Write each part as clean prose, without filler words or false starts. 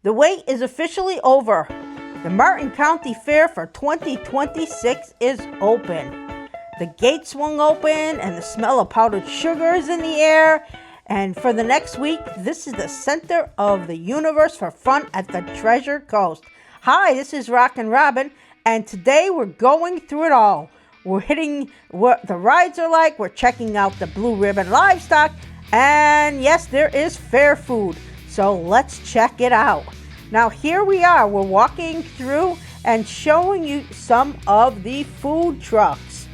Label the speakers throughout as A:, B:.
A: The wait is officially over. The Martin County Fair for 2026 is open. The gate swung open and the smell of powdered sugar is in the air. And for the next week, this is the center of the universe for fun at the Treasure Coast. Hi, this is RockinRobin, and today we're going through it all. We're hitting what the rides are like, we're checking out the Blue Ribbon livestock, and yes, there is fair food. So let's check it out. Now here we are, we're walking through and showing you some of the food trucks.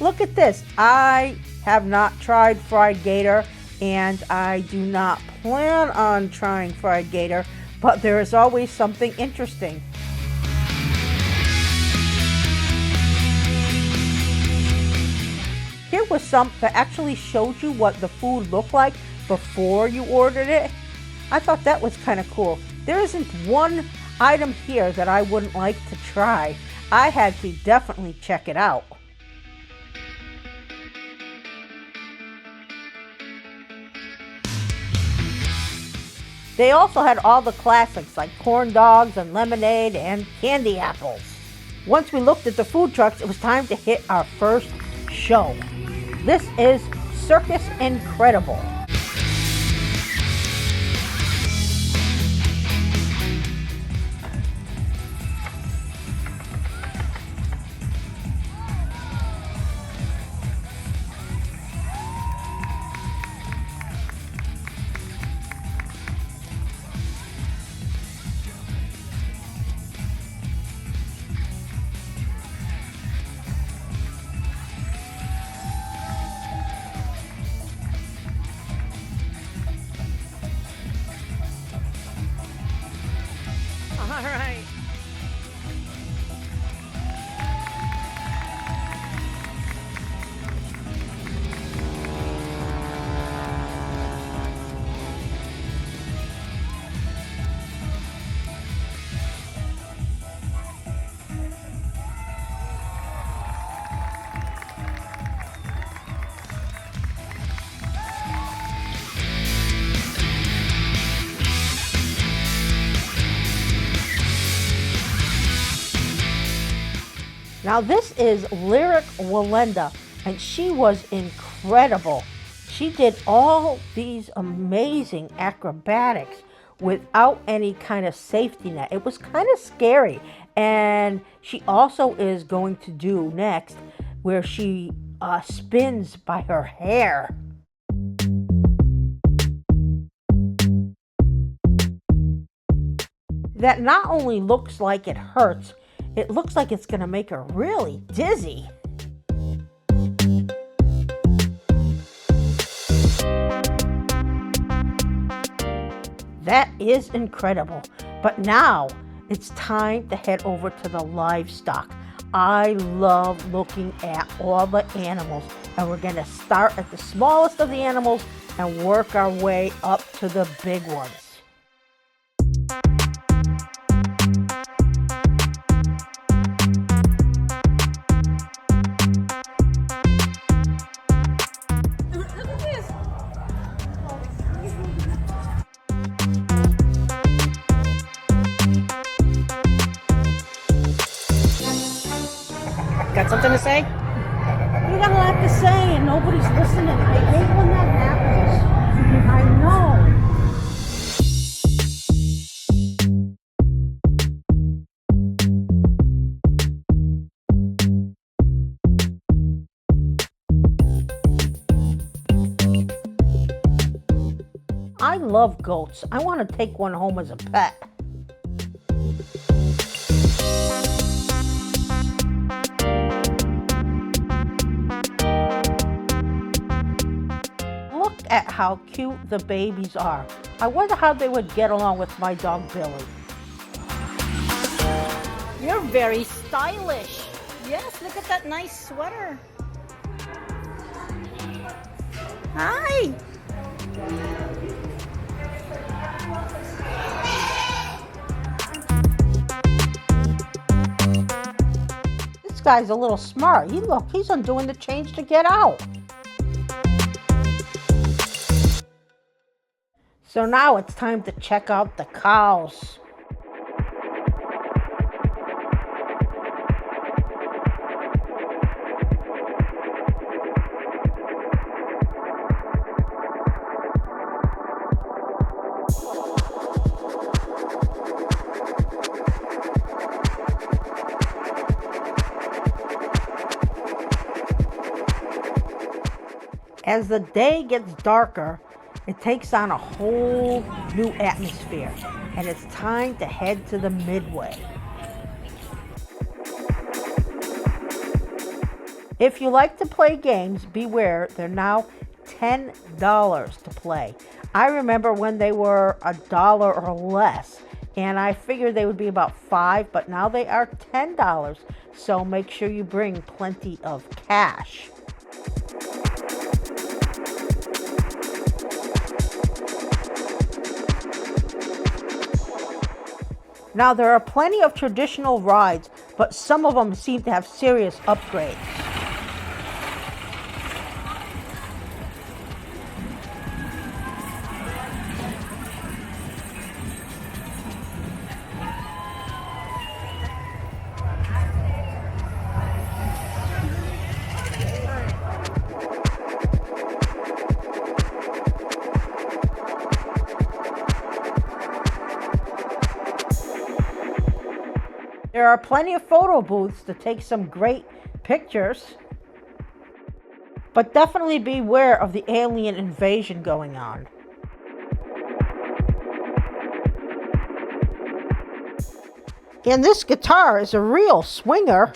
A: Look at this. I have not tried fried gator, and I do not plan on trying fried gator, but there is always something interesting. Here was some that actually showed you what the food looked like before you ordered it. I thought that was kind of cool. There isn't one item here that I wouldn't like to try. I had to definitely check it out. They also had all the classics like corn dogs and lemonade and candy apples. Once we looked at the food trucks, it was time to hit our first show. This is Circus Incredible. All right. Now this is Lyric Wallenda, and she was incredible. She did all these amazing acrobatics without any kind of safety net. It was kind of scary. And she also is going to do next where she spins by her hair. That not only looks like it hurts, it looks like it's going to make her really dizzy. That is incredible. But now it's time to head over to the livestock. I love looking at all the animals, and we're going to start at the smallest of the animals and work our way up to the big ones.
B: Got something to say?
A: You got a lot to say and nobody's listening. I hate when that happens. I know. I love goats. I want to take one home as a pet. At how cute the babies are. I wonder how they would get along with my dog Billy.
B: You're very stylish. Yes, look at that nice sweater. Hi.
A: guy's a little smart. He's undoing the chains to get out. So now it's time to check out the cows. As the day gets darker, it takes on a whole new atmosphere, and it's time to head to the Midway. If you like to play games, beware, they're now $10 to play. I remember when they were $1 or less, and I figured they would be about $5, but now they are $10, so make sure you bring plenty of cash. Now, there are plenty of traditional rides, but some of them seem to have serious upgrades. There are plenty of photo booths to take some great pictures, but definitely beware of the alien invasion going on. And this guitar is a real swinger.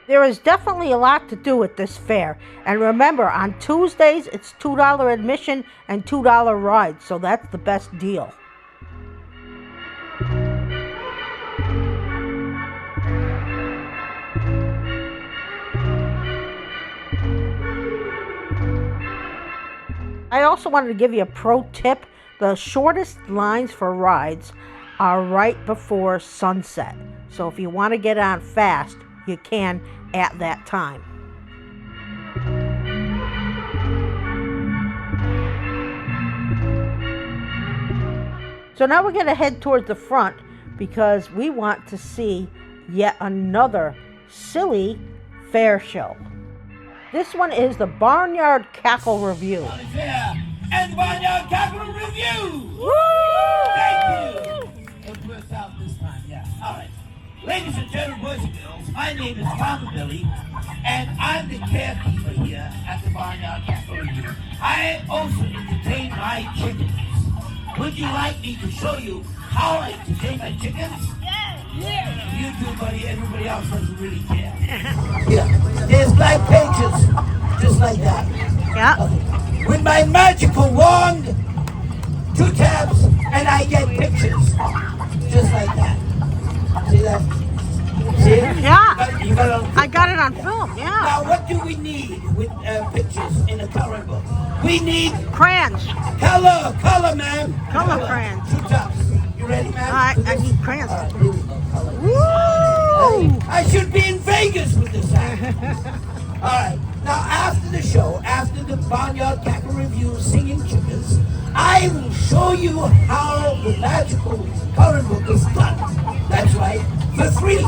A: There is definitely a lot to do at this fair. And remember, on Tuesdays, it's $2 admission and $2 rides, so that's the best deal. I also wanted to give you a pro tip. The shortest lines for rides are right before sunset. So if you want to get on fast, you can at that time. So now we're going to head towards the front because we want to see yet another silly fair show. This one is the Barnyard Cackle Review.
C: And Barnyard Cackle Review! Woo! Thank you! It works out this time, yeah. All right. Ladies and gentlemen, boys and girls, my name is Tom Billy, and I'm the caretaker here at the Barnyard Cackle Review. I also entertain my chickens. Would you like me to show you how I entertain my chickens? Yeah. You do, buddy. Everybody else doesn't really care. Yeah. There's blank pages, just like that.
A: Yeah.
C: Okay. With my magical wand, 2 tabs, and I get pictures, just like that. See that? See it?
A: Yeah.
C: You got
A: I got it on film, yeah.
C: Now, what do we need with pictures in a coloring book? We need
A: Crayons.
C: color, ma'am.
A: Color crayons.
C: 2 tabs. You ready, ma'am?
A: All right, I need crayons.
C: All right, here we go. Color.
A: Woo!
C: I should be in Vegas with this act. All right. Now, after the show, after the Barnyard Cackle Review Singing Chickens, I will show you how the magical coloring book is done. That's right, for free.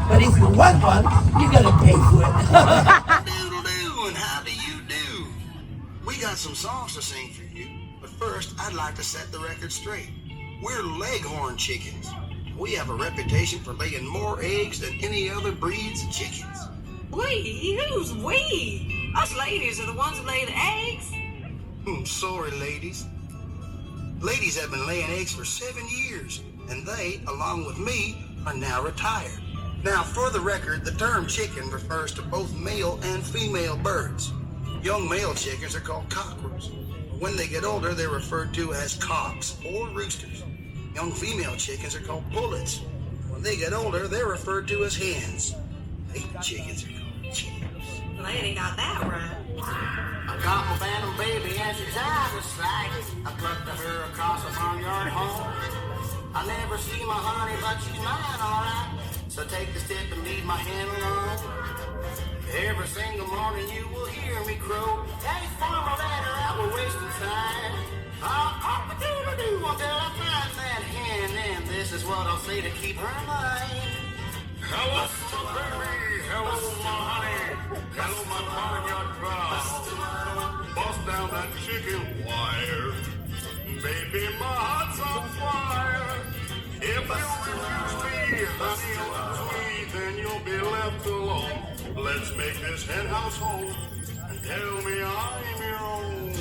C: But if you want one, you gotta pay for it.
D: Doodle-doo, and how do you do? We got some songs to sing for you, but first, I'd like to set the record straight. We're Leghorn chickens. We have a reputation for laying more eggs than any other breeds of chickens.
E: We? Who's we? Us ladies are the ones that lay the eggs.
D: Sorry, ladies. Ladies have been laying eggs for 7 years, and they, along with me, are now retired. Now, for the record, the term chicken refers to both male and female birds. Young male chickens are called cockerels. When they get older, they're referred to as cocks or roosters. Young female chickens are called pullets. When they get older, they're referred to as hens. Baby chickens are called chicks.
E: Lady got that right.
F: I got my phantom baby and she's out of sight. I plucked her across a barnyard home. I never see my honey, but she's mine, alright. So take the step and leave my hand alone. Every single morning you will hear me crow. Hey, farmer, let her out, we're wasting time. Up-a-doo-doo-doo until I find that hen. And this is what I'll say to keep her mine. Hello, my baby. Hello, my honey. Hello, my barnyard crowd. Bust down that chicken wire. Baby, my heart's on fire. If you refuse me, honey, then you'll be left alone. Let's make this hen house home and tell me I'm your own.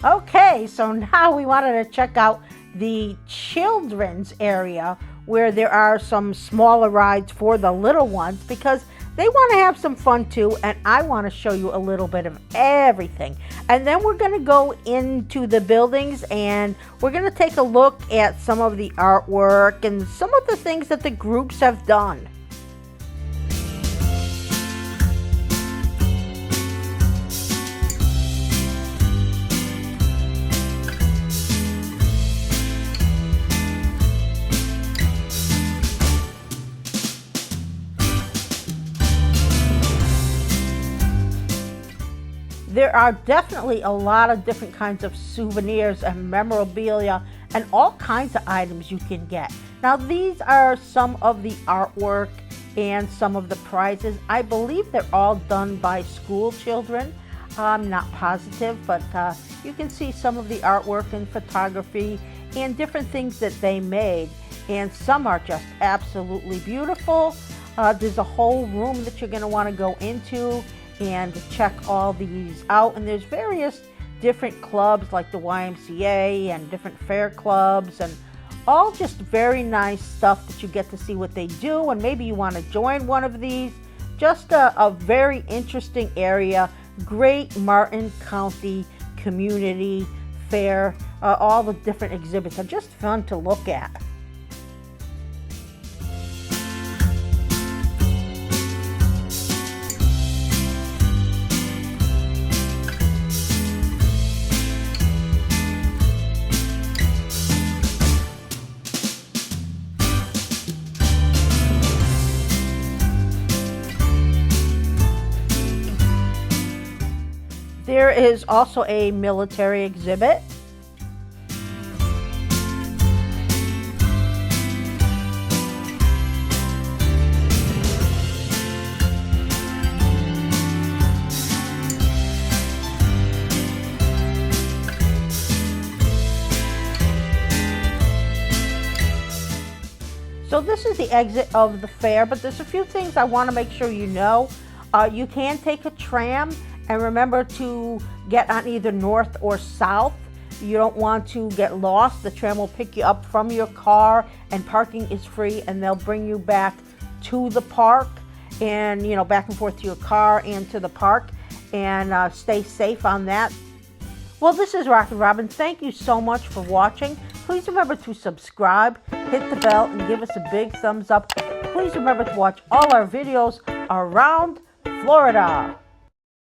A: Okay, so now we wanted to check out the children's area where there are some smaller rides for the little ones because they want to have some fun too, and I want to show you a little bit of everything. And then we're going to go into the buildings and we're going to take a look at some of the artwork and some of the things that the groups have done. There are definitely a lot of different kinds of souvenirs and memorabilia and all kinds of items you can get. Now these are some of the artwork and some of the prizes. I believe they're all done by school children. I'm not positive, but you can see some of the artwork and photography and different things that they made. And some are just absolutely beautiful. There's a whole room that you're going to want to go into and check all these out, and there's various different clubs like the YMCA and different fair clubs and all just very nice stuff that you get to see what they do, and maybe you want to join one of these. Just a very interesting area, great Martin County community fair. All the different exhibits are just fun to look at. There is also a military exhibit. So this is the exit of the fair, but there's a few things I want to make sure you know. You can take a tram. And remember to get on either north or south. You don't want to get lost. The tram will pick you up from your car and parking is free, and they'll bring you back to the park and, you know, back and forth to your car and to the park, and stay safe on that. Well, this is RockinRobin. Thank you so much for watching. Please remember to subscribe, hit the bell, and give us a big thumbs up. Please remember to watch all our videos around Florida.